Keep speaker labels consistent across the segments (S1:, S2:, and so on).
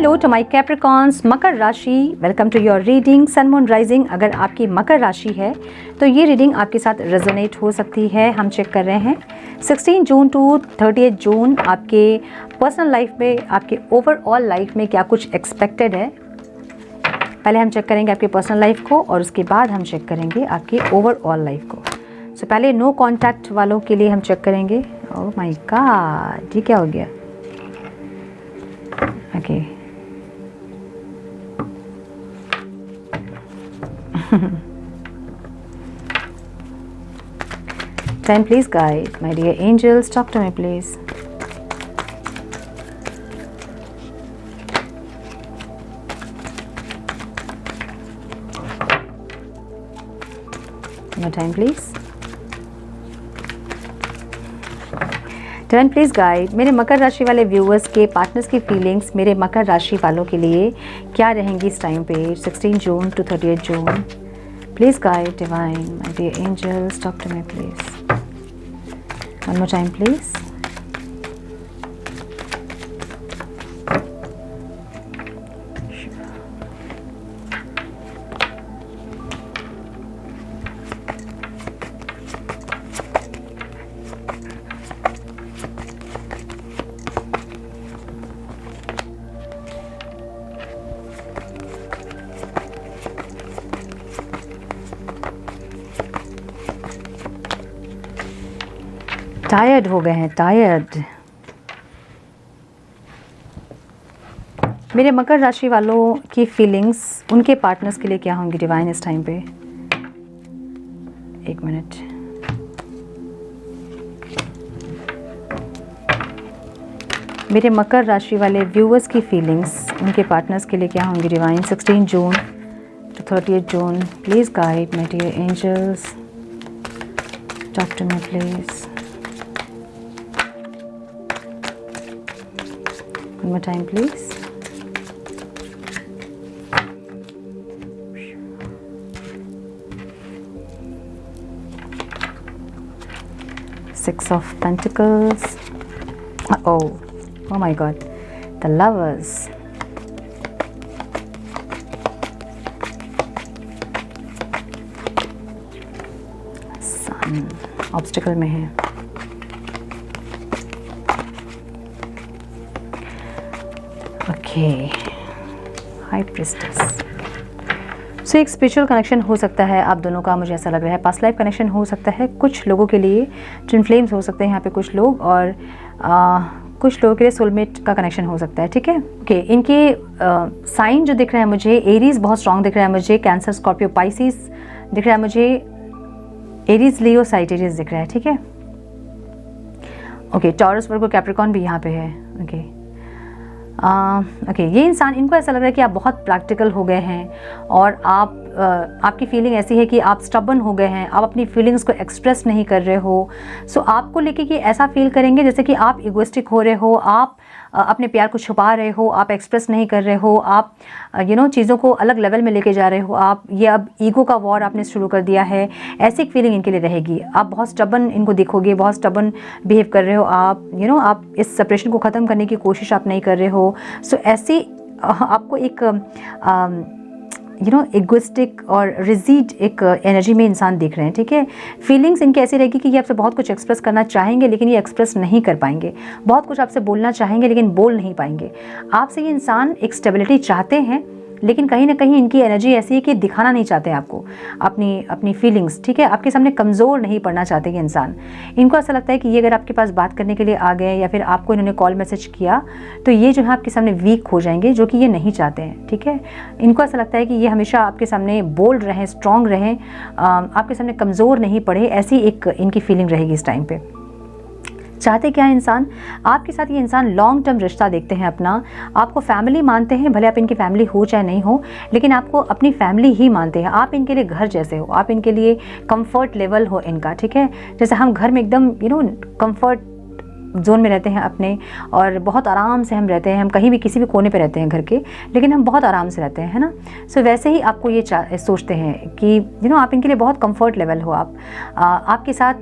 S1: Hello to my Capricorns, मकर राशि, welcome to your reading sun moon rising. अगर आपकी मकर राशि है तो ये रीडिंग आपके साथ रेजोनेट हो सकती है। हम चेक कर रहे हैं 16 जून टू 30 जून आपके पर्सनल लाइफ में, आपके ओवरऑल लाइफ में क्या कुछ एक्सपेक्टेड है। पहले हम चेक करेंगे आपके पर्सनल लाइफ को और उसके बाद हम चेक करेंगे आपके ओवरऑल लाइफ को। सो पहले नो कॉन्टैक्ट वालों के लिए हम चेक करेंगे। ओह माय गॉड, ये क्या हो गया? Okay Time, please guide, my dear angels, talk to me, please. More time, please. Turn, please guide. मेरे मकर राशि वाले व्यूअर्स के पार्टनर्स की फीलिंग्स मेरे मकर राशि वालों के लिए क्या रहेंगी इस टाइम पे 16 June to 30 June. Please guide, divine, my dear angels, talk to me, please. One more time, please. Tired हो गए हैं, टायर्ड। मेरे मकर राशि वालों की फीलिंग्स उनके पार्टनर्स के लिए क्या होंगी डिवाइन इस टाइम पे? एक मिनट। मेरे मकर राशि वाले व्यूअर्स की फीलिंग्स उनके पार्टनर्स के लिए क्या होंगी divine 16 June to 30 June. Please guide my dear angels, talk to me please. One more time, please. Six of Pentacles. Oh my God. The Lovers. Sun. Obstacle में है। High priestess. सो एक spiritual connection हो सकता है आप दोनों का, मुझे ऐसा लग रहा है। पास्ट लाइफ कनेक्शन हो सकता है कुछ लोगों के लिए, ट्विन फ्लेम्स हो सकते हैं यहाँ पे कुछ लोग, और कुछ लोगों के लिए सोलमेट का कनेक्शन हो सकता है। ठीक है, ओके। इनके साइन जो दिख रहा है मुझे, एरीज बहुत स्ट्रांग दिख रहा है मुझे, कैंसर, स्कॉर्पियो, पाइसिस दिख रहा है मुझे, एरीज, लियो, साइटेरियस दिख रहा है। ठीक है, ओके। टॉरस, वर्गो, कैप्रिकॉर्न भी यहाँ पे है। Okay okay. ये इंसान, इनको ऐसा लग रहा है कि आप बहुत प्रैक्टिकल हो गए हैं और आपकी फीलिंग ऐसी है कि आप स्टबर्न हो गए हैं, आप अपनी फीलिंग्स को एक्सप्रेस नहीं कर रहे हो। सो आपको लेके कि ऐसा फील करेंगे जैसे कि आप इगोइस्टिक हो रहे हो, आप अपने प्यार को छुपा रहे हो, आप एक्सप्रेस नहीं कर रहे हो, आप चीज़ों को अलग लेवल में लेके जा रहे हो। आप ये अब ईगो का वॉर आपने शुरू कर दिया है, ऐसी एक फीलिंग इनके लिए रहेगी। आप बहुत स्टबर्न इनको दिखोगे, बहुत स्टबर्न बिहेव कर रहे हो आप। आप इस सेपरेशन को ख़त्म करने की कोशिश आप नहीं कर रहे हो। सो ऐसी आपको एक इगोइस्टिक और रिजिड एक एनर्जी में इंसान दिख रहे हैं। ठीक है, फीलिंग्स इनकी ऐसी रहेगी कि ये आपसे बहुत कुछ एक्सप्रेस करना चाहेंगे लेकिन ये एक्सप्रेस नहीं कर पाएंगे। बहुत कुछ आपसे बोलना चाहेंगे लेकिन बोल नहीं पाएंगे। आपसे ये इंसान एक स्टेबिलिटी चाहते हैं लेकिन कहीं ना कहीं इनकी एनर्जी ऐसी है कि दिखाना नहीं चाहते आपको अपनी फीलिंग्स। ठीक है, आपके सामने कमज़ोर नहीं पड़ना चाहते ये इंसान। इनको ऐसा लगता है कि ये अगर आपके पास बात करने के लिए आ गए या फिर आपको इन्होंने कॉल मैसेज किया तो ये जो है आपके सामने वीक हो जाएंगे, जो कि ये नहीं चाहते हैं। ठीक है, इनको ऐसा लगता है कि ये हमेशा आपके सामने बोल्ड रहें, स्ट्रॉन्ग रहें, आपके सामने कमज़ोर नहीं पड़े, ऐसी एक इनकी फीलिंग रहेगी इस टाइम पे। चाहते क्या है इंसान? आपके साथ ये इंसान लॉन्ग टर्म रिश्ता देखते हैं अपना, आपको फैमिली मानते हैं, भले आप इनकी फैमिली हो चाहे नहीं हो, लेकिन आपको अपनी फैमिली ही मानते हैं। आप इनके लिए घर जैसे हो, आप इनके लिए कंफर्ट लेवल हो इनका। ठीक है, जैसे हम घर में एकदम कंफर्ट जोन में रहते हैं अपने, और बहुत आराम से हम रहते हैं, हम कहीं भी किसी भी कोने पे रहते हैं घर के, लेकिन हम बहुत आराम से रहते हैं, है ना। सो वैसे ही आपको ये सोचते हैं कि आप इनके लिए बहुत कंफर्ट लेवल हो। आप आपके साथ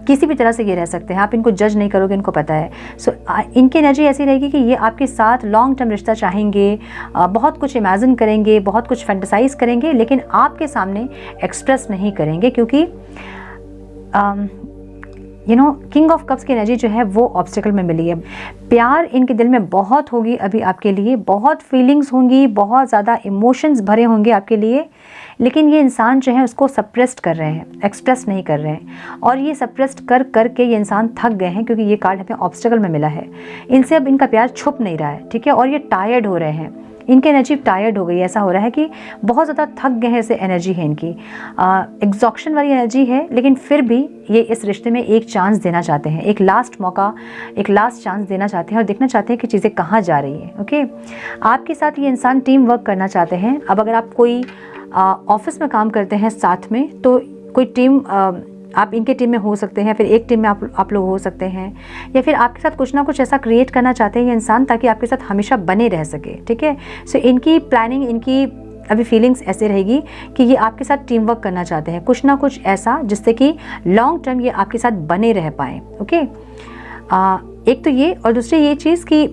S1: किसी भी तरह से ये रह सकते हैं, आप इनको जज नहीं करोगे, इनको पता है। सो इनकी एनर्जी ऐसी रहेगी कि ये आपके साथ लॉन्ग टर्म रिश्ता चाहेंगे, बहुत कुछ इमेजिन करेंगे, बहुत कुछ फैंटेसाइज करेंगे, लेकिन आपके सामने एक्सप्रेस नहीं करेंगे, क्योंकि किंग ऑफ कप्स की एनर्जी जो है वो ऑब्स्टिकल में मिली है। प्यार इनके दिल में बहुत होगी अभी आपके लिए, बहुत फीलिंग्स होंगी, बहुत ज़्यादा इमोशंस भरे होंगे आपके लिए, लेकिन ये इंसान जो है उसको सप्रेस्ड कर रहे हैं, एक्सप्रेस नहीं कर रहे हैं। और ये सप्रेस्ड कर करके ये इंसान थक गए हैं, क्योंकि ये कार्ड हमें ऑब्स्टिकल में मिला है। इनसे अब इनका प्यार छुप नहीं रहा है, ठीक है, और ये टायर्ड हो रहे हैं, इनकी एनर्जी टायर्ड हो गई, ऐसा हो रहा है कि बहुत ज़्यादा थक गए हैं, ऐसे एनर्जी है इनकी, एग्जॉक्शन वाली एनर्जी है, लेकिन फिर भी ये इस रिश्ते में एक चांस देना चाहते हैं, एक लास्ट मौका, एक लास्ट चांस देना चाहते हैं और देखना चाहते हैं कि चीज़ें कहाँ जा रही हैं। ओके, आपके साथ ये इंसान टीम वर्क करना चाहते हैं। अब अगर आप कोई ऑफिस में काम करते हैं साथ में, तो कोई टीम आप इनके टीम में हो सकते हैं, फिर एक टीम में आप लोग हो सकते हैं, या फिर आपके साथ कुछ ना कुछ ऐसा क्रिएट करना चाहते हैं ये इंसान, ताकि आपके साथ हमेशा बने रह सके, ठीक है। सो इनकी प्लानिंग, इनकी अभी फीलिंग्स ऐसे रहेगी कि ये आपके साथ टीम वर्क करना चाहते हैं, कुछ ना कुछ ऐसा जिससे कि लॉन्ग टर्म ये आपके साथ बने रह पाएँ। ओके, एक तो ये, और दूसरी ये चीज़ कि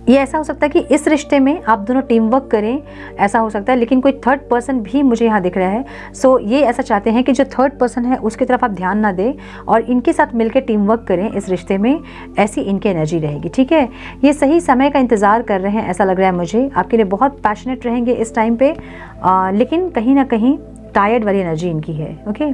S1: ये ऐसा हो सकता है कि इस रिश्ते में आप दोनों टीम वर्क करें, ऐसा हो सकता है, लेकिन कोई थर्ड पर्सन भी मुझे यहाँ दिख रहा है। सो ये ऐसा चाहते हैं कि जो थर्ड पर्सन है उसकी तरफ आप ध्यान ना दें और इनके साथ मिलकर टीम वर्क करें इस रिश्ते में, ऐसी इनकी एनर्जी रहेगी, ठीक है। ये सही समय का इंतज़ार कर रहे हैं, ऐसा लग रहा है मुझे, आपके लिए बहुत पैशनेट रहेंगे इस टाइम पे, लेकिन कहीं ना कहीं टायर्ड वाली एनर्जी इनकी है। ओके,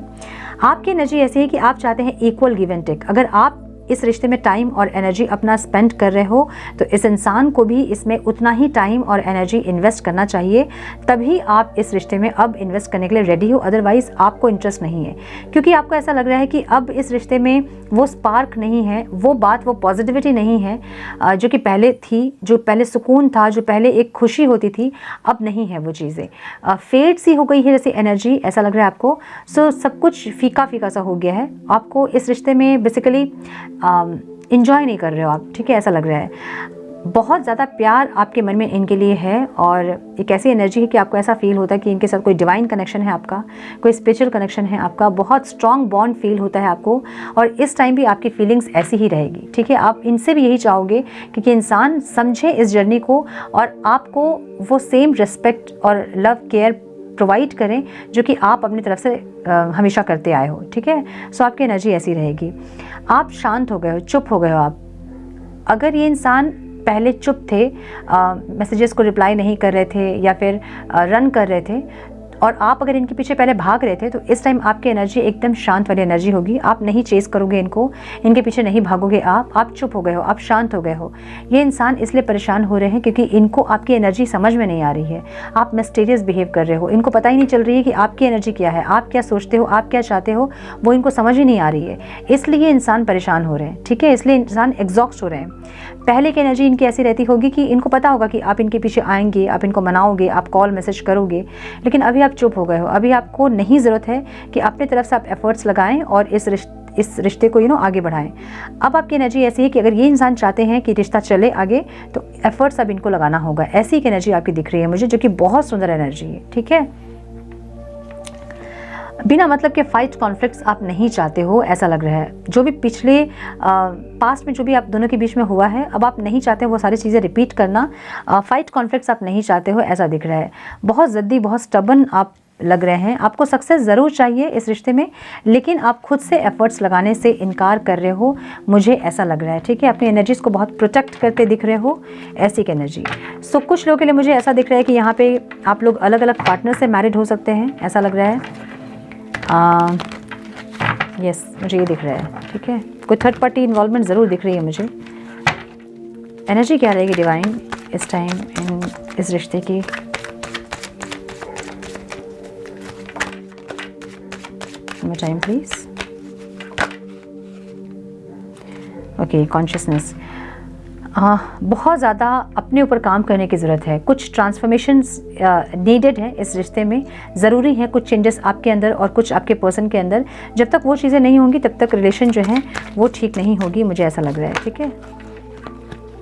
S1: आपकी एनर्जी ऐसी है कि आप चाहते हैं इक्वल गिव एंड टेक। अगर आप इस रिश्ते में टाइम और एनर्जी अपना स्पेंड कर रहे हो, तो इस इंसान को भी इसमें उतना ही टाइम और एनर्जी इन्वेस्ट करना चाहिए, तभी आप इस रिश्ते में अब इन्वेस्ट करने के लिए रेडी हो। अदरवाइज आपको इंटरेस्ट नहीं है, क्योंकि आपको ऐसा लग रहा है कि अब इस रिश्ते में वो स्पार्क नहीं है, वो बात, वो पॉजिटिविटी नहीं है जो कि पहले थी, जो पहले सुकून था, जो पहले एक खुशी होती थी, अब नहीं है वो चीज़ें। फेड सी हो गई है जैसे एनर्जी, ऐसा लग रहा है आपको। सो सब कुछ फीका फीका सा हो गया है, आपको इस रिश्ते में बेसिकली इंजॉय नहीं कर रहे हो आप, ठीक है, ऐसा लग रहा है। बहुत ज़्यादा प्यार आपके मन में इनके लिए है, और एक ऐसी एनर्जी है कि आपको ऐसा फील होता है कि इनके साथ कोई डिवाइन कनेक्शन है आपका, कोई स्पिरिचुअल कनेक्शन है आपका, बहुत स्ट्रॉन्ग बॉन्ड फील होता है आपको, और इस टाइम भी आपकी फीलिंग्स ऐसी ही रहेगी, ठीक है। आप इनसे भी यही चाहोगे कि इंसान समझे इस जर्नी को और आपको वो सेम रिस्पेक्ट और लव केयर प्रोवाइड करें जो कि आप अपनी तरफ से हमेशा करते आए हो, ठीक है। सो आपकी एनर्जी ऐसी रहेगी। आप शांत हो गए हो, चुप हो गए हो आप। अगर ये इंसान पहले चुप थे, मैसेजेस को रिप्लाई नहीं कर रहे थे या फिर रन कर रहे थे, और आप अगर इनके पीछे पहले भाग रहे थे, तो इस टाइम आपकी एनर्जी एकदम शांत वाली एनर्जी होगी। आप नहीं चेस करोगे इनको, इनके पीछे नहीं भागोगे आप चुप हो गए हो, आप शांत हो गए हो। ये इंसान इसलिए परेशान हो रहे हैं क्योंकि इनको आपकी एनर्जी समझ में नहीं आ रही है। आप मिस्टीरियस बिहेव कर रहे हो, इनको पता ही नहीं चल रही है कि आपकी एनर्जी क्या है, आप क्या सोचते हो, आप क्या चाहते हो, वो इनको समझ ही नहीं आ रही है। इसलिए इंसान परेशान हो रहे हैं, ठीक है, इसलिए इंसान एग्जॉस्ट हो रहे हैं। पहले की एनर्जी इनकी ऐसी रहती होगी कि इनको पता होगा कि आप इनके पीछे आएंगे, आप इनको मनाओगे, आप कॉल मैसेज करोगे, लेकिन अभी आप चुप हो गए हो। अभी आपको नहीं ज़रूरत है कि अपनी तरफ से आप एफर्ट्स लगाएं और इस रिश्ते को आगे बढ़ाएं। अब आपकी एनर्जी ऐसी है कि अगर ये इंसान चाहते हैं कि रिश्ता चले आगे, तो एफर्ट्स अब इनको लगाना होगा। ऐसी एक एनर्जी आपकी दिख रही है मुझे, जो कि बहुत सुंदर एनर्जी है, ठीक है। बिना मतलब के फाइट कॉन्फ्लिक्ट्स आप नहीं चाहते हो, ऐसा लग रहा है। जो भी पिछले पास्ट में जो भी आप दोनों के बीच में हुआ है, अब आप नहीं चाहते वो सारी चीज़ें रिपीट करना। फाइट कॉन्फ्लिक्ट्स आप नहीं चाहते हो, ऐसा दिख रहा है। बहुत ज़िद्दी, बहुत स्टबन आप लग रहे हैं। आपको सक्सेस ज़रूर चाहिए इस रिश्ते में, लेकिन आप खुद से एफर्ट्स लगाने से इनकार कर रहे हो, मुझे ऐसा लग रहा है, ठीक है। अपनी एनर्जीज़ को बहुत प्रोटेक्ट करते दिख रहे हो, ऐसी एक एनर्जी। सो कुछ लोगों के लिए मुझे ऐसा दिख रहा है कि यहाँ पे आप लोग अलग अलग पार्टनर से मैरिड हो सकते हैं, ऐसा लग रहा है। यस, मुझे ये दिख रहा है, ठीक है। कोई थर्ड पार्टी इन्वॉल्वमेंट ज़रूर दिख रही है मुझे। एनर्जी क्या रहेगी डिवाइन इस टाइम इन इस रिश्ते की? Time please. Okay, consciousness. बहुत ज़्यादा अपने ऊपर काम करने की ज़रूरत है। कुछ ट्रांसफॉर्मेशंस नीडेड है इस रिश्ते में, ज़रूरी है कुछ चेंजेस आपके अंदर और कुछ आपके पर्सन के अंदर। जब तक वो चीज़ें नहीं होंगी तब तक रिलेशन जो है वो ठीक नहीं होगी, मुझे ऐसा लग रहा है, ठीक है।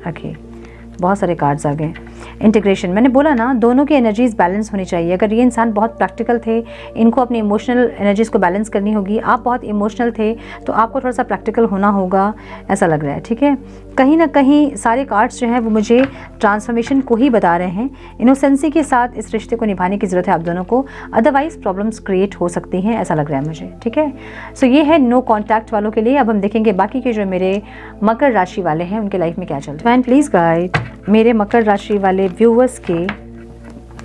S1: ओके, बहुत सारे कार्ड्स आ गए। इंटीग्रेशन, मैंने बोला ना दोनों की एनर्जीज बैलेंस होनी चाहिए। अगर ये इंसान बहुत प्रैक्टिकल थे, इनको अपनी इमोशनल एनर्जीज को बैलेंस करनी होगी, आप बहुत इमोशनल थे तो आपको थोड़ा सा प्रैक्टिकल होना होगा, ऐसा लग रहा है। ठीक है, कहीं ना कहीं सारे कार्ड्स जो हैं वो मुझे ट्रांसफॉर्मेशन को ही बता रहे हैं। इनोसेंसी के साथ इस रिश्ते को निभाने की ज़रूरत है आप दोनों को, अदरवाइज प्रॉब्लम्स क्रिएट हो सकती हैं, ऐसा लग रहा है मुझे। ठीक है, सो ये है नो कॉन्टैक्ट वालों के लिए। अब हम देखेंगे बाकी के जो मेरे मकर राशि वाले हैं उनके लाइफ में क्या चल रहा है। प्लीज़ गाइड मेरे मकर राशि वाले व्यूअर्स के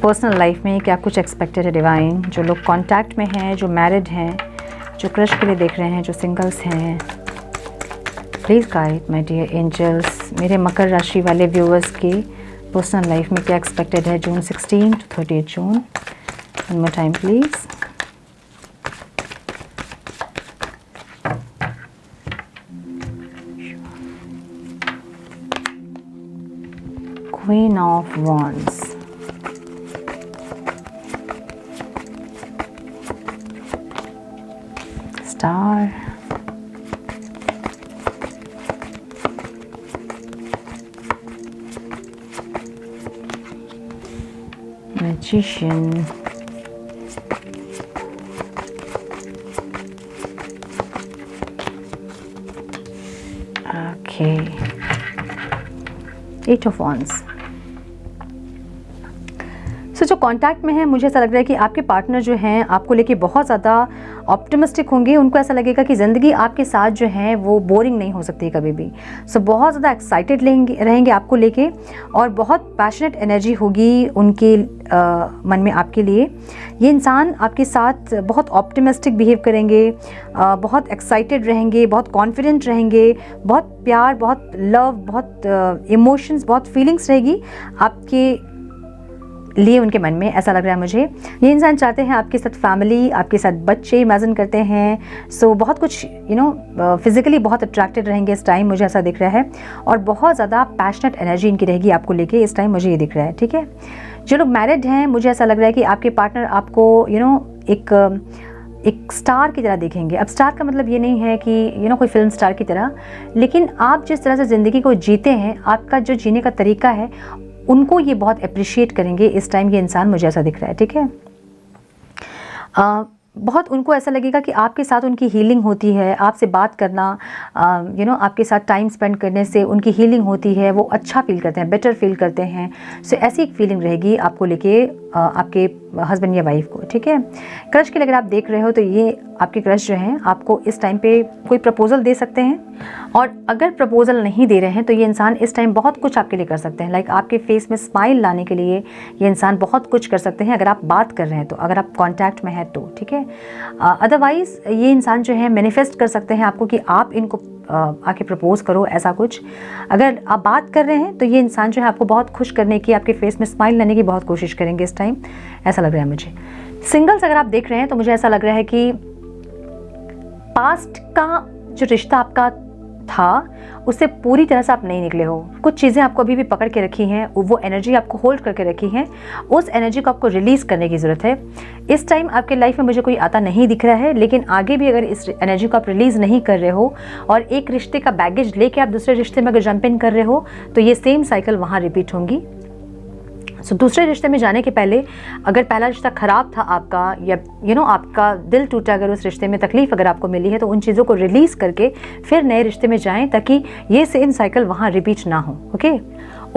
S1: पर्सनल लाइफ में क्या कुछ एक्सपेक्टेड है डिवाइन। जो लोग कॉन्टैक्ट में हैं, जो मैरिड हैं, जो क्रश के लिए देख रहे हैं, जो सिंगल्स हैं, please guide my dear angels मेरे मकर राशि वाले व्यूअर्स के पर्सनल लाइफ में क्या एक्सपेक्टेड है जून 16 to 30 June. One more time please. Queen of Wands, Star, Magician, okay, Eight of Wands। सो जो कांटेक्ट में है मुझे ऐसा लग रहा है कि आपके पार्टनर जो हैं आपको लेके बहुत ज़्यादा ऑप्टिमिस्टिक होंगे। उनको ऐसा लगेगा कि ज़िंदगी आपके साथ जो है वो बोरिंग नहीं हो सकती कभी भी। सो बहुत ज़्यादा एक्साइटेड रहेंगे आपको लेके, और बहुत पैशनेट एनर्जी होगी उनके मन में आपके लिए। ये इंसान आपके साथ बहुत ऑप्टिमिस्टिक बिहेव करेंगे, बहुत एक्साइटेड रहेंगे, बहुत कॉन्फिडेंट रहेंगे, बहुत प्यार, बहुत लव, बहुत इमोशंस, बहुत फीलिंग्स रहेगी आपके लिए उनके मन में, ऐसा लग रहा है मुझे। ये इंसान चाहते हैं आपके साथ फैमिली, आपके साथ बच्चे इमेजिन करते हैं। सो बहुत कुछ फिजिकली बहुत अट्रैक्टेड रहेंगे इस टाइम, मुझे ऐसा दिख रहा है। और बहुत ज़्यादा पैशनेट एनर्जी इनकी रहेगी आपको लेके इस टाइम, मुझे ये दिख रहा है। ठीक है, जो लोग मैरिड हैं मुझे ऐसा लग रहा है कि आपके पार्टनर आपको एक स्टार की तरह देखेंगे। अब स्टार का मतलब ये नहीं है कि कोई फिल्म स्टार की तरह, लेकिन आप जिस तरह से ज़िंदगी को जीते हैं, आपका जो जीने का तरीका है, उनको ये बहुत अप्रिशिएट करेंगे इस टाइम ये इंसान, मुझे ऐसा दिख रहा है। ठीक है, बहुत उनको ऐसा लगेगा कि आपके साथ उनकी हीलिंग होती है, आपसे बात करना, आपके साथ टाइम स्पेंड करने से उनकी हीलिंग होती है, वो अच्छा फील करते हैं, बेटर फील करते हैं। सो ऐसी एक फीलिंग रहेगी आपको लेके आपके हस्बैंड या वाइफ को। ठीक है, क्रश के लिए अगर आप देख रहे हो तो ये आपके क्रश जो हैं आपको इस टाइम पे कोई प्रपोजल दे सकते हैं, और अगर प्रपोजल नहीं दे रहे हैं तो ये इंसान इस टाइम बहुत कुछ आपके लिए कर सकते हैं। लाइक आपके फेस में स्माइल लाने के लिए ये इंसान बहुत कुछ कर सकते हैं अगर आप बात कर रहे हैं तो, अगर आप कांटेक्ट में हैं तो। ठीक है, अदरवाइज ये इंसान जो है मैनिफेस्ट कर सकते हैं आपको कि आप इनको आके प्रपोज करो, ऐसा कुछ। अगर आप बात कर रहे हैं तो ये इंसान जो है आपको बहुत खुश करने की, आपके फेस में स्माइल लाने की बहुत कोशिश करेंगे इस टाइम, ऐसा लग रहा है मुझे। सिंगल्स अगर आप देख रहे हैं तो मुझे ऐसा लग रहा है कि पास्ट का जो रिश्ता आपका था उससे पूरी तरह से आप नहीं निकले हो। कुछ चीज़ें आपको अभी भी पकड़ के रखी हैं, वो एनर्जी आपको होल्ड करके रखी हैं, उस एनर्जी को आपको रिलीज़ करने की ज़रूरत है। इस टाइम आपके लाइफ में मुझे कोई आता नहीं दिख रहा है, लेकिन आगे भी अगर इस एनर्जी को आप रिलीज़ नहीं कर रहे हो और एक रिश्ते का बैगेज लेके आप दूसरे रिश्ते में अगर जंप इन कर रहे हो तो ये सेम साइकिल वहाँ रिपीट होंगी। सो दूसरे रिश्ते में जाने के पहले अगर पहला रिश्ता ख़राब था आपका, या आपका दिल टूटा, अगर उस रिश्ते में तकलीफ़ अगर आपको मिली है तो उन चीज़ों को रिलीज़ करके फिर नए रिश्ते में जाएं ताकि ये सेम साइकिल वहाँ रिपीट ना हो। ओके,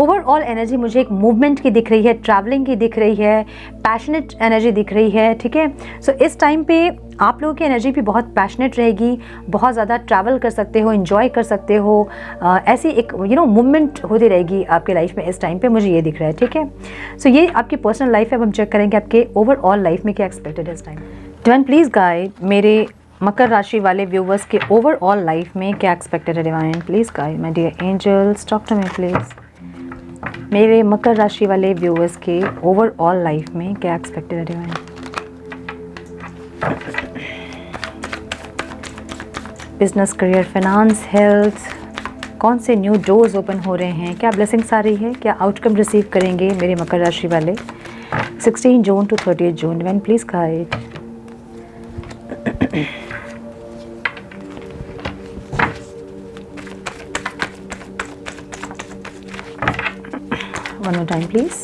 S1: ओवरऑल एनर्जी मुझे एक मूवमेंट की दिख रही है, ट्रैवलिंग की दिख रही है, पैशनेट एनर्जी दिख रही है। ठीक है, सो इस टाइम पे आप लोगों की एनर्जी भी बहुत पैशनेट रहेगी, बहुत ज़्यादा ट्रैवल कर सकते हो, एंजॉय कर सकते हो, ऐसी एक मूवमेंट होती रहेगी आपके लाइफ में इस टाइम पे, मुझे ये दिख रहा है। ठीक है, सो ये आपकी पर्सनल लाइफ है। अब हम चेक करेंगे आपके ओवरऑल लाइफ में क्या एक्सपेक्टेड है इस टाइम। डिवाइन प्लीज़ गाइड मेरे मकर राशि वाले व्यूवर्स के ओवरऑल लाइफ में क्या एक्सपेक्टेड है। Divine please guide my dear angels, talk to me please. मेरे मकर राशि वाले व्यूअर्स के ओवरऑल लाइफ में क्या एक्सपेक्टेड है divine. Business, career, finance, health, कौन से न्यू डोर्स ओपन हो रहे हैं, क्या ब्लेसिंग्स आ रही है, क्या आउटकम रिसीव करेंगे मेरे मकर राशि वाले 16 June to 30 June. Divine please guide. One more time please।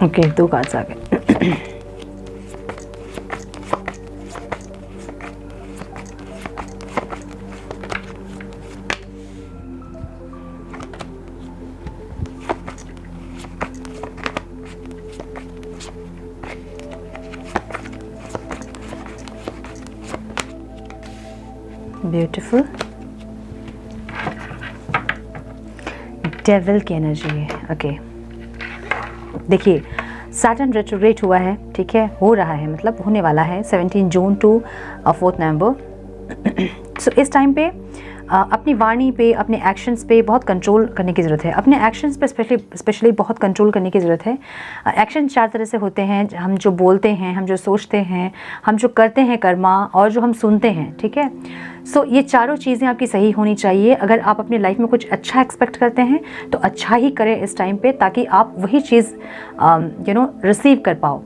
S1: Okay, 2 cards आ गए। ब्यूटीफुल। डेविल की एनर्जी है। ओके, देखिए सैटर्न रेट्रोग्रेड हुआ है, ठीक है, हो रहा है, मतलब होने वाला है 17 जून टू 4 नवंबर। सो इस टाइम पे अपनी वाणी पे, अपने एक्शंस पे बहुत कंट्रोल करने की ज़रूरत है। अपने एक्शंस पे स्पेशली बहुत कंट्रोल करने की ज़रूरत है। एक्शन 4 तरह से होते हैं, हम जो बोलते हैं, हम जो सोचते हैं, हम जो करते हैं कर्मा, और जो हम सुनते हैं, ठीक है। सो ये चारों चीज़ें आपकी सही होनी चाहिए। अगर आप अपनी लाइफ में कुछ अच्छा एक्सपेक्ट करते हैं तो अच्छा ही करें इस टाइम पे, ताकि आप वही चीज़ रिसीव कर पाओ।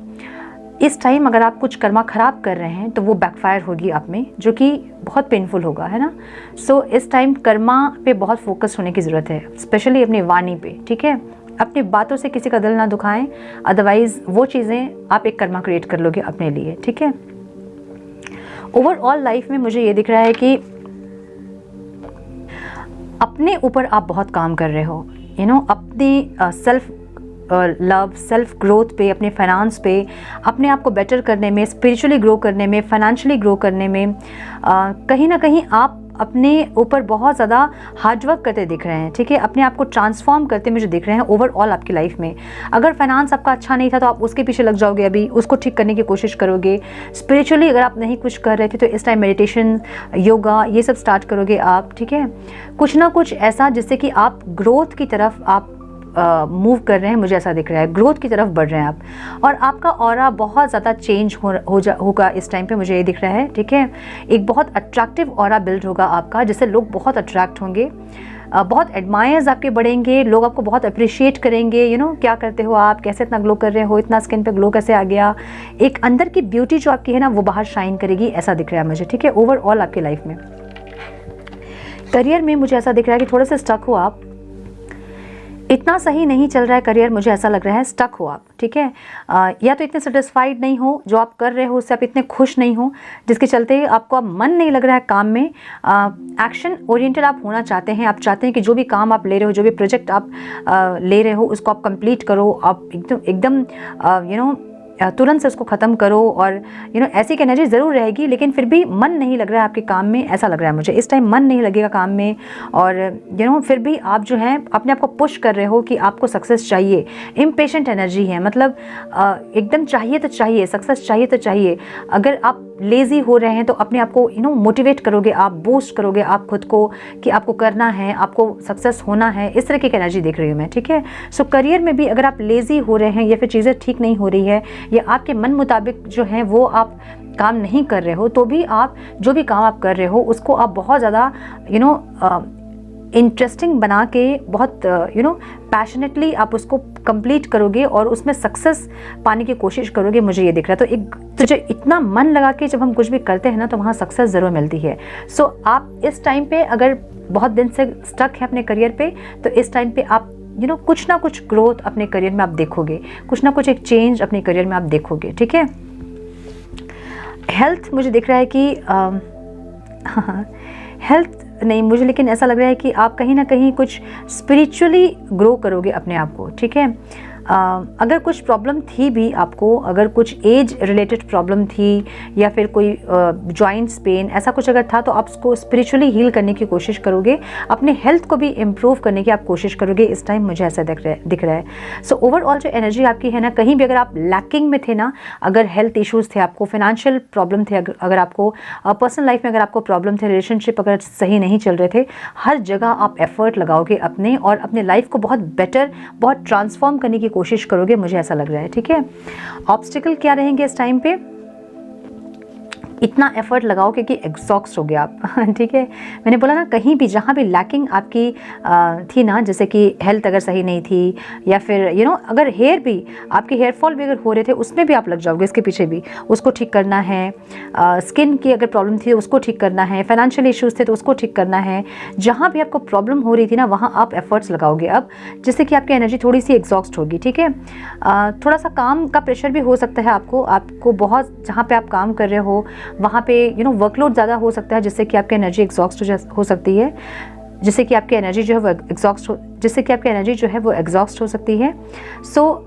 S1: इस टाइम अगर आप कुछ कर्मा ख़राब कर रहे हैं तो वो बैकफायर होगी आप में, जो कि बहुत पेनफुल होगा, है ना। सो इस टाइम कर्मा पे बहुत फोकस होने की ज़रूरत है, स्पेशली अपनी वाणी पे, ठीक है। अपनी बातों से किसी का दिल ना दुखाएं, अदरवाइज़ वो चीज़ें आप एक कर्मा क्रिएट कर लोगे अपने लिए, ठीक है। ओवरऑल लाइफ में मुझे ये दिख रहा है कि अपने ऊपर आप बहुत काम कर रहे हो, अपनी सेल्फ लव, सेल्फ ग्रोथ पे, अपने फाइनेंस पे, अपने आप को बेटर करने में, स्पिरिचुअली ग्रो करने में, फाइनेंशियली ग्रो करने में कहीं ना कहीं आप अपने ऊपर बहुत ज़्यादा हार्डवर्क करते दिख रहे हैं, ठीक है। अपने आप को ट्रांसफॉर्म करते मुझे दिख रहे हैं ओवरऑल आपकी लाइफ में। अगर फाइनेंस आपका अच्छा नहीं था तो आप उसके पीछे लग जाओगे, अभी उसको ठीक करने की कोशिश करोगे। स्पिरिचुअली अगर आप नहीं कुछ कर रहे थे तो इस टाइम मेडिटेशन, योगा, ये सब स्टार्ट करोगे आप, ठीक है। कुछ ना कुछ ऐसा जिससे कि आप ग्रोथ की तरफ आप मूव कर रहे हैं, मुझे ऐसा दिख रहा है, ग्रोथ की तरफ बढ़ रहे हैं आप, और आपका ऑरा बहुत ज़्यादा चेंज होगा इस टाइम पे, मुझे ये दिख रहा है, ठीक है। एक बहुत अट्रैक्टिव ऑरा बिल्ड होगा आपका, जिससे लोग बहुत अट्रैक्ट होंगे, बहुत एडमायर्स आपके बढ़ेंगे, लोग आपको बहुत अप्रिशिएट करेंगे। क्या करते हो आप, कैसे इतना ग्लो कर रहे हो, इतना स्किन पे ग्लो कैसे आ गया। एक अंदर की ब्यूटी जो आपकी है ना, वो बाहर शाइन करेगी, ऐसा दिख रहा है मुझे, ठीक है। ओवरऑल आपकी लाइफ में करियर में मुझे ऐसा दिख रहा है कि थोड़े से स्टक हो आप, इतना सही नहीं चल रहा है करियर, मुझे ऐसा लग रहा है, स्टक हो आप, ठीक है। या तो इतने सेटिस्फाइड नहीं हो, जो आप कर रहे हो उससे आप इतने खुश नहीं हो, जिसके चलते आपको अब मन नहीं लग रहा है काम में। एक्शन ओरिएंटेड आप होना चाहते हैं, आप चाहते हैं कि जो भी काम आप ले रहे हो, जो भी प्रोजेक्ट आप ले रहे हो, उसको आप कंप्लीट करो, आप एकदम तुरंत से उसको ख़त्म करो। और ऐसी एक एनर्जी ज़रूर रहेगी, लेकिन फिर भी मन नहीं लग रहा है आपके काम में, ऐसा लग रहा है मुझे इस टाइम मन नहीं लगेगा काम में। और फिर भी आप जो है अपने आप को पुश कर रहे हो कि आपको सक्सेस चाहिए। इम्पेशेंट एनर्जी है, मतलब एकदम चाहिए तो चाहिए, सक्सेस चाहिए तो चाहिए। अगर आप लेज़ी हो रहे हैं तो अपने आप को मोटिवेट करोगे, आप बूस्ट करोगे आप खुद को कि आपको करना है, आपको सक्सेस होना है, इस तरह की एनर्जी देख रही हूँ मैं, ठीक है। सो करियर में भी अगर आप लेज़ी हो रहे हैं या फिर चीज़ें ठीक नहीं हो रही है या आपके मन मुताबिक जो है वो आप काम नहीं कर रहे हो, तो भी आप जो भी काम आप कर रहे हो उसको आप बहुत ज़्यादा इंटरेस्टिंग बना के, बहुत पैशनेटली आप उसको कंप्लीट करोगे और उसमें सक्सेस पाने की कोशिश करोगे, मुझे ये दिख रहा है। तो जो इतना मन लगा के जब हम कुछ भी करते हैं ना, तो वहाँ सक्सेस ज़रूर मिलती है। सो आप इस टाइम पे अगर बहुत दिन से स्टक है अपने करियर पे, तो इस टाइम पे आप कुछ ना कुछ ग्रोथ अपने करियर में आप देखोगे, कुछ ना कुछ एक चेंज अपने करियर में आप देखोगे, ठीक है। हेल्थ मुझे दिख रहा है कि हेल्थ नहीं मुझे, लेकिन ऐसा लग रहा है कि आप कहीं ना कहीं कुछ स्पिरिचुअली ग्रो करोगे अपने आप को, ठीक है। अगर कुछ प्रॉब्लम थी भी आपको, अगर कुछ एज रिलेटेड प्रॉब्लम थी या फिर कोई जॉइंट्स पेन ऐसा कुछ अगर था, तो आप उसको स्पिरिचुअली हील करने की कोशिश करोगे, अपने हेल्थ को भी इम्प्रूव करने की आप कोशिश करोगे इस टाइम, मुझे ऐसा दिख रहा है। सो ओवरऑल जो एनर्जी आपकी है ना, कहीं भी अगर आप लैकिंग में थे ना, अगर हेल्थ इश्यूज़ थे आपको, फाइनेंशियल प्रॉब्लम थे, अगर आपको पर्सनल लाइफ में अगर आपको प्रॉब्लम थे, रिलेशनशिप अगर सही नहीं चल रहे थे, हर जगह आप एफर्ट लगाओगे अपने और अपने लाइफ को बहुत बेटर, बहुत ट्रांसफॉर्म करने की कोशिश करोगे, मुझे ऐसा लग रहा है, ठीक है। ऑब्स्टिकल क्या रहेंगे इस टाइम पे? इतना एफर्ट लगाओ क्योंकि एग्जॉस्ट हो गया आप ठीक है। मैंने बोला ना, कहीं भी जहाँ भी लैकिंग आपकी थी ना, जैसे कि हेल्थ अगर सही नहीं थी, या फिर अगर हेयर भी आपके हेयर फॉल भी अगर हो रहे थे, उसमें भी आप लग जाओगे, इसके पीछे भी उसको ठीक करना है। स्किन की अगर प्रॉब्लम थी उसको ठीक करना है, फाइनेंशियल इश्यूज़ थे तो उसको ठीक करना है। जहाँ भी आपको प्रॉब्लम हो रही थी ना, वहाँ आप एफर्ट्स लगाओगे अब, जिससे कि आपकी एनर्जी थोड़ी सी एग्जॉस्ट होगी, ठीक है। थोड़ा सा काम का प्रेशर भी हो सकता है आपको बहुत, जहाँ पे आप काम कर रहे हो वहाँ पे वर्कलोड ज़्यादा हो सकता है, जिससे कि आपकी एनर्जी एग्जॉस्ट हो सकती है, जिससे कि आपकी एनर्जी जो है वो एग्जॉस्ट हो सकती है। सो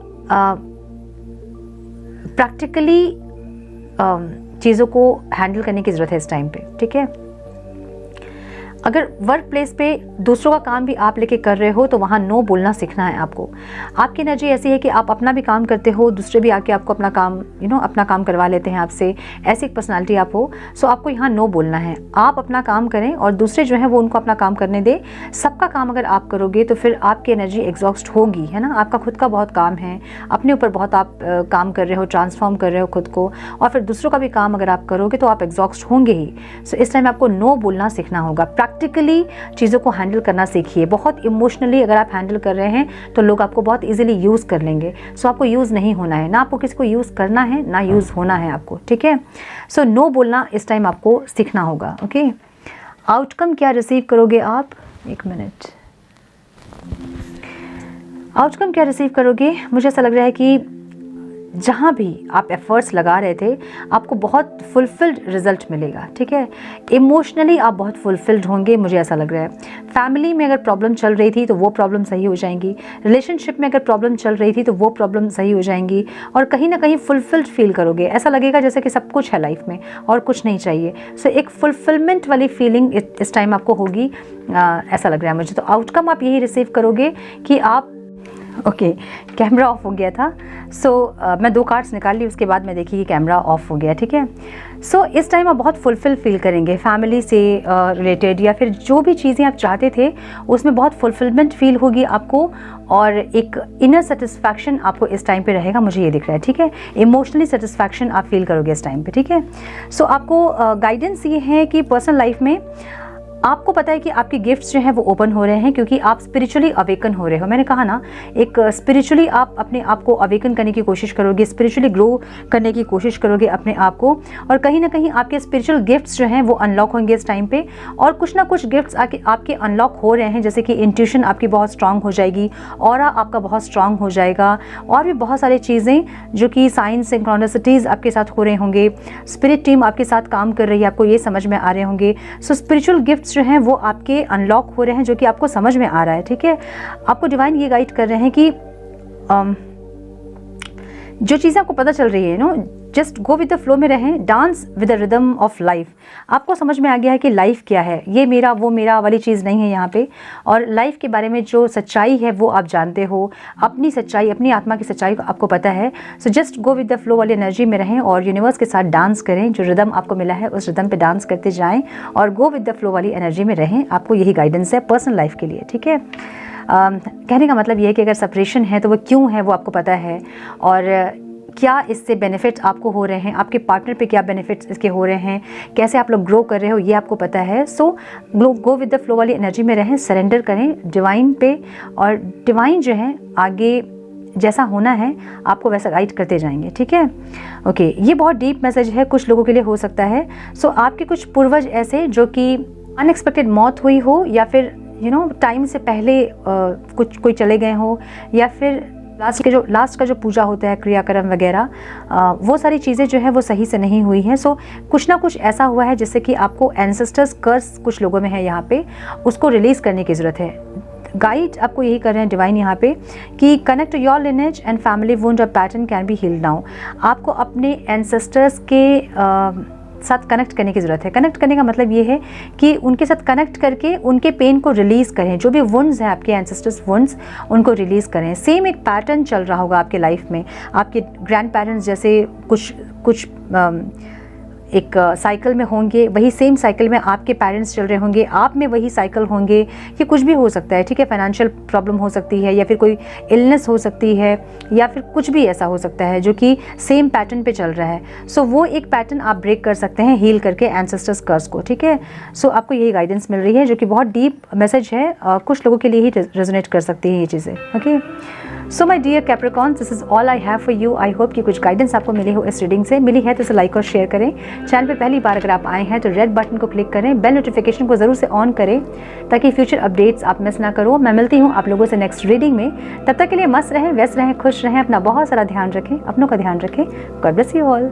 S1: प्रैक्टिकली चीज़ों को हैंडल करने की ज़रूरत है इस टाइम पे, ठीक है। अगर वर्क प्लेस पे दूसरों का काम भी आप लेके कर रहे हो तो वहाँ नो बोलना सीखना है आपको। आपकी एनर्जी ऐसी है कि आप अपना भी काम करते हो, दूसरे भी आके आपको अपना काम अपना काम करवा लेते हैं आपसे, ऐसी एक पर्सनालिटी आप हो। सो आपको यहाँ नो बोलना है, आप अपना काम करें और दूसरे जो हैं वो उनको अपना काम करने दें। सबका काम अगर आप करोगे तो फिर आपकी एनर्जी एग्जॉस्ट होगी, है ना। आपका खुद का बहुत काम है, अपने ऊपर बहुत आप काम कर रहे हो, ट्रांसफॉर्म कर रहे हो खुद को, और फिर दूसरों का भी काम अगर आप करोगे तो आप एग्जॉस्ट होंगे ही। सो इस टाइम आपको नो बोलना सीखना होगा। प्रैक्टिकली चीज़ों को हैंडल करना सीखिए। बहुत इमोशनली अगर आप हैंडल कर रहे हैं तो लोग आपको बहुत इजीली यूज़ कर लेंगे। सो आपको यूज़ नहीं होना है, ना आपको किसी को यूज़ करना है, ना यूज़ होना है आपको, ठीक है। सो नो बोलना इस टाइम आपको सीखना होगा, ओके। आउटकम क्या रिसीव करोगे आप, एक मिनट, आउटकम क्या रिसीव करोगे? मुझे ऐसा लग रहा है कि जहाँ भी आप एफर्ट्स लगा रहे थे आपको बहुत फुलफिल्ड रिजल्ट मिलेगा, ठीक है। इमोशनली आप बहुत फुलफिल्ड होंगे, मुझे ऐसा लग रहा है। फैमिली में अगर प्रॉब्लम चल रही थी तो वो प्रॉब्लम सही हो जाएंगी, रिलेशनशिप में अगर प्रॉब्लम चल रही थी तो वो प्रॉब्लम सही हो जाएंगी, और कहीं ना कहीं फुलफिल्ड फील करोगे। ऐसा लगेगा जैसे कि सब कुछ है लाइफ में और कुछ नहीं चाहिए। सो एक फुलफिलमेंट वाली फीलिंग इस टाइम आपको होगी, ऐसा लग रहा है मुझे। तो आउटकम आप यही रिसीव करोगे कि आप, ओके, कैमरा ऑफ हो गया था। सो मैं 2 कार्ड्स निकाल ली, उसके बाद मैं देखी कि कैमरा ऑफ हो गया, ठीक है। सो इस टाइम आप बहुत फुलफिल फील करेंगे, फैमिली से रिलेटेड या फिर जो भी चीज़ें आप चाहते थे उसमें बहुत फुलफिलमेंट फील होगी आपको, और एक इनर सेटिस्फैक्शन आपको इस टाइम पे रहेगा, मुझे ये दिख रहा है, ठीक है। इमोशनली सेटिस्फैक्शन आप फील करोगे इस टाइम पे, ठीक है। सो आपको गाइडेंस ये है कि पर्सनल लाइफ में आपको पता है कि आपके गिफ्ट्स जो हैं वो ओपन हो रहे हैं, क्योंकि आप स्पिरिचुअली अवेकन हो रहे हो। मैंने कहा ना, एक स्पिरिचुअली आप अपने आप को अवेकन करने की कोशिश करोगे, स्पिरिचुअली ग्रो करने की कोशिश करोगे अपने आप को, और कहीं ना कहीं आपके स्पिरिचुअल गिफ्ट्स जो हैं वो अनलॉक होंगे इस टाइम पे। और कुछ ना कुछ गिफ्ट्स आपके अनलॉक हो रहे हैं, जैसे कि इंट्यूशन आपकी बहुत स्ट्रांग हो जाएगी, ऑरा आपका बहुत स्ट्रांग हो जाएगा, और भी बहुत सारी चीज़ें जो कि साइंस सिंक्रोनिसिटीज़ आपके साथ हो रहे होंगे, स्पिरिट टीम आपके साथ काम कर रही है, आपको ये समझ में आ रहे होंगे। सो स्पिरिचुअल गिफ्ट्स जो हैं वो आपके अनलॉक हो रहे हैं, जो कि आपको समझ में आ रहा है, ठीक है। आपको डिवाइन ये गाइड कर रहे हैं कि जो चीज़ें आपको पता चल रही है, just go with the flow में रहें, dance with the rhythm of life. आपको समझ में आ गया है कि लाइफ क्या है, ये मेरा वो मेरा वाली चीज़ नहीं है यहाँ पे, और लाइफ के बारे में जो सच्चाई है वो आप जानते हो, अपनी सच्चाई, अपनी आत्मा की सच्चाई को आपको पता है। So just go with the flow वाली एनर्जी में रहें और यूनिवर्स के साथ डांस करें। जो रिदम आपको मिला है उस रिदम पे डांस करते जाएं और गो विद द फ्लो वाली एनर्जी में रहें। आपको यही गाइडेंस है पर्सनल लाइफ के लिए, ठीक है। कहने का मतलब ये है कि अगर सेपरेशन है तो वो क्यों है वो आपको पता है, और क्या इससे बेनिफिट्स आपको हो रहे हैं, आपके पार्टनर पे क्या बेनिफिट्स इसके हो रहे हैं, कैसे आप लोग ग्रो कर रहे हो, ये आपको पता है। सो गो विद द फ्लो वाली एनर्जी में रहें, सरेंडर करें डिवाइन पे, और डिवाइन जो है आगे जैसा होना है आपको वैसा गाइड करते जाएंगे, ठीक है। ओके, ये बहुत डीप मैसेज है, कुछ लोगों के लिए हो सकता है। सो आपके कुछ पूर्वज ऐसे जो कि अनएक्सपेक्टेड मौत हुई हो, या फिर टाइम से पहले कुछ कोई चले गए हो, या फिर लास्ट का जो पूजा होता है, क्रियाक्रम वगैरह, वो सारी चीज़ें जो है वो सही से नहीं हुई हैं। सो कुछ ना कुछ ऐसा हुआ है जिससे कि आपको एंसेस्टर्स कर्स कुछ लोगों में है यहाँ पे, उसको रिलीज़ करने की ज़रूरत है। गाइड आपको यही कर रहे हैं डिवाइन यहाँ पे कि connect your lineage and family wound और pattern can be healed now. आपको अपने एंसेस्टर्स के साथ कनेक्ट करने की ज़रूरत है। कनेक्ट करने का मतलब ये है कि उनके साथ कनेक्ट करके उनके पेन को रिलीज़ करें, जो भी वुंड्स हैं आपके एंसेस्टर्स वुंड्स, उनको रिलीज़ करें। सेम एक पैटर्न चल रहा होगा आपके लाइफ में, आपके ग्रैंड पेरेंट्स जैसे कुछ एक साइकिल में होंगे, वही सेम साइकिल में आपके पेरेंट्स चल रहे होंगे, आप में वही साइकिल होंगे, ये कुछ भी हो सकता है, ठीक है। फाइनेंशियल प्रॉब्लम हो सकती है, या फिर कोई इलनेस हो सकती है, या फिर कुछ भी ऐसा हो सकता है जो कि सेम पैटर्न पे चल रहा है। सो वो एक पैटर्न आप ब्रेक कर सकते हैं हील करके एंसेस्टर्स कर्स को, ठीक है। सो आपको यही गाइडेंस मिल रही है जो कि बहुत डीप मैसेज है, कुछ लोगों के लिए ही रेजोनेट कर सकती है ये चीज़ें, okay. So my dear Capricorn, this is all I have for you. I hope कि कुछ गाइडेंस आपको मिली हो इस रीडिंग से। मिली है तो इसे लाइक और शेयर करें। चैनल पे पहली बार अगर आप आए हैं तो रेड बटन को क्लिक करें, बेल नोटिफिकेशन को ज़रूर से ऑन करें ताकि फ्यूचर अपडेट्स आप मिस ना करो। मैं मिलती हूँ आप लोगों से नेक्स्ट रीडिंग में। तब तक के लिए मस्त रहें, व्यस्त रहें, खुश रहें, अपना बहुत सारा ध्यान रखें, अपनों का ध्यान रखें। God bless you all.